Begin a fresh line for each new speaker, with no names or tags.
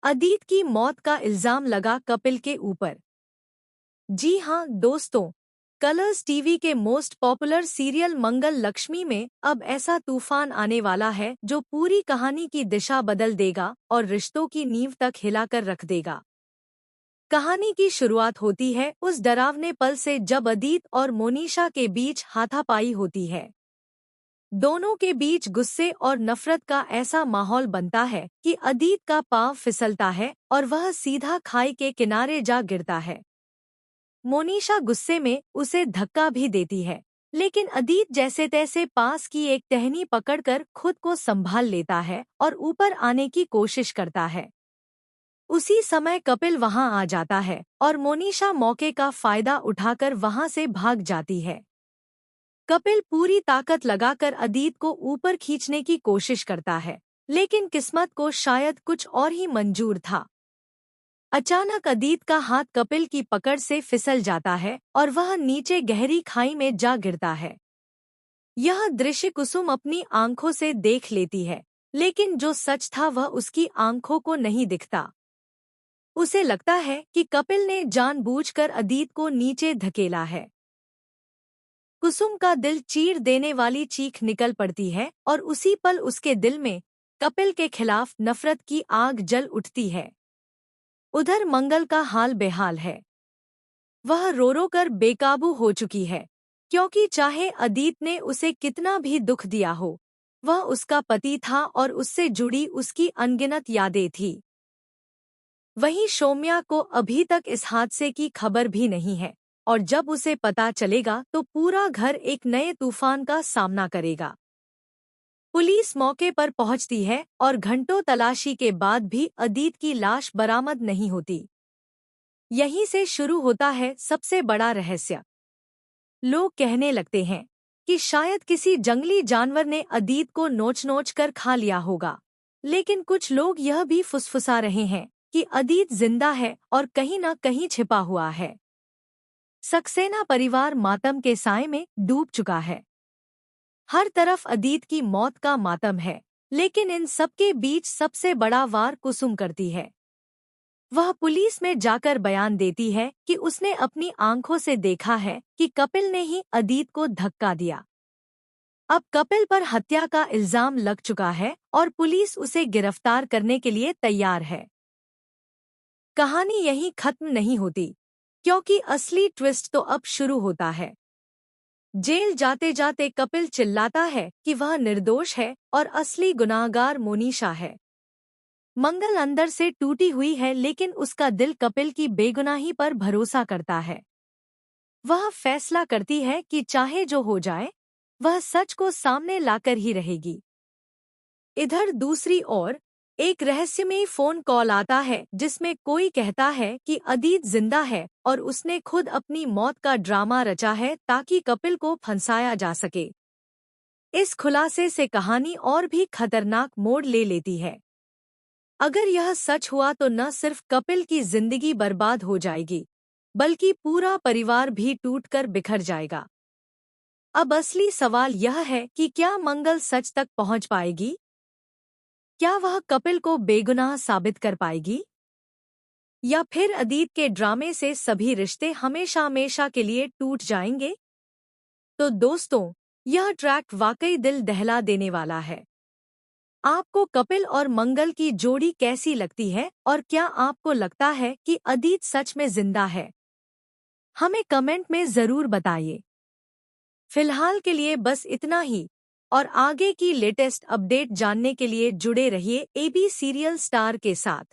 अदित की मौत का इल्जाम लगा कपिल के ऊपर। जी हां दोस्तों, कलर्स टीवी के मोस्ट पॉपुलर सीरियल मंगल लक्ष्मी में अब ऐसा तूफान आने वाला है जो पूरी कहानी की दिशा बदल देगा और रिश्तों की नींव तक हिलाकर रख देगा। कहानी की शुरुआत होती है उस डरावने पल से जब अदित और मोनिशा के बीच हाथापाई होती है। दोनों के बीच गुस्से और नफरत का ऐसा माहौल बनता है कि अदित का पांव फिसलता है और वह सीधा खाई के किनारे जा गिरता है। मोनिशा गुस्से में उसे धक्का भी देती है, लेकिन अदित जैसे तैसे पास की एक टहनी पकड़कर खुद को संभाल लेता है और ऊपर आने की कोशिश करता है। उसी समय कपिल वहां आ जाता है और मोनिशा मौके का फायदा उठाकर वहां से भाग जाती है। कपिल पूरी ताकत लगाकर अदित को ऊपर खींचने की कोशिश करता है, लेकिन किस्मत को शायद कुछ और ही मंजूर था। अचानक अदित का हाथ कपिल की पकड़ से फिसल जाता है और वह नीचे गहरी खाई में जा गिरता है। यह दृश्य कुसुम अपनी आंखों से देख लेती है, लेकिन जो सच था वह उसकी आंखों को नहीं दिखता। उसे लगता है कि कपिल ने जानबूझकर अदित को नीचे धकेला है। कुसुम का दिल चीर देने वाली चीख निकल पड़ती है और उसी पल उसके दिल में कपिल के खिलाफ नफरत की आग जल उठती है। उधर मंगल का हाल बेहाल है। वह रो रो कर बेकाबू हो चुकी है, क्योंकि चाहे अदित ने उसे कितना भी दुख दिया हो, वह उसका पति था और उससे जुड़ी उसकी अनगिनत यादें थी। वहीं सौम्या को अभी तक इस हादसे की खबर भी नहीं है, और जब उसे पता चलेगा तो पूरा घर एक नए तूफान का सामना करेगा। पुलिस मौके पर पहुंचती है और घंटों तलाशी के बाद भी अदित की लाश बरामद नहीं होती। यहीं से शुरू होता है सबसे बड़ा रहस्य। लोग कहने लगते हैं कि शायद किसी जंगली जानवर ने अदित को नोच-नोच कर खा लिया होगा, लेकिन कुछ लोग यह भी फुसफुसा रहे हैं कि अदित जिंदा है और कहीं न कहीं छिपा हुआ है। सक्सेना परिवार मातम के साए में डूब चुका है। हर तरफ अदित की मौत का मातम है, लेकिन इन सबके बीच सबसे बड़ा वार कुसुम करती है। वह पुलिस में जाकर बयान देती है कि उसने अपनी आंखों से देखा है कि कपिल ने ही अदित को धक्का दिया। अब कपिल पर हत्या का इल्जाम लग चुका है और पुलिस उसे गिरफ्तार करने के लिए तैयार है। कहानी यहीं खत्म नहीं होती, क्योंकि असली ट्विस्ट तो अब शुरू होता है। जेल जाते जाते कपिल चिल्लाता है कि वह निर्दोष है और असली गुनाहगार मोनिशा है। मंगल अंदर से टूटी हुई है, लेकिन उसका दिल कपिल की बेगुनाही पर भरोसा करता है। वह फैसला करती है कि चाहे जो हो जाए, वह सच को सामने लाकर ही रहेगी। इधर दूसरी ओर एक रहस्यमयी फोन कॉल आता है जिसमें कोई कहता है कि अदित जिंदा है और उसने खुद अपनी मौत का ड्रामा रचा है ताकि कपिल को फंसाया जा सके। इस खुलासे से कहानी और भी खतरनाक मोड़ ले लेती है। अगर यह सच हुआ तो न सिर्फ कपिल की जिंदगी बर्बाद हो जाएगी, बल्कि पूरा परिवार भी टूटकर बिखर जाएगा। अब असली सवाल यह है कि क्या मंगल सच तक पहुंच पाएगी? क्या वह कपिल को बेगुनाह साबित कर पाएगी? या फिर अदित के ड्रामे से सभी रिश्ते हमेशा हमेशा के लिए टूट जाएंगे? तो दोस्तों, यह ट्रैक वाकई दिल दहला देने वाला है। आपको कपिल और मंगल की जोड़ी कैसी लगती है और क्या आपको लगता है कि अदित सच में जिंदा है? हमें कमेंट में जरूर बताइए। फिलहाल के लिए बस इतना ही, और आगे की लेटेस्ट अपडेट जानने के लिए जुड़े रहिए एबी सीरियल स्टार के साथ।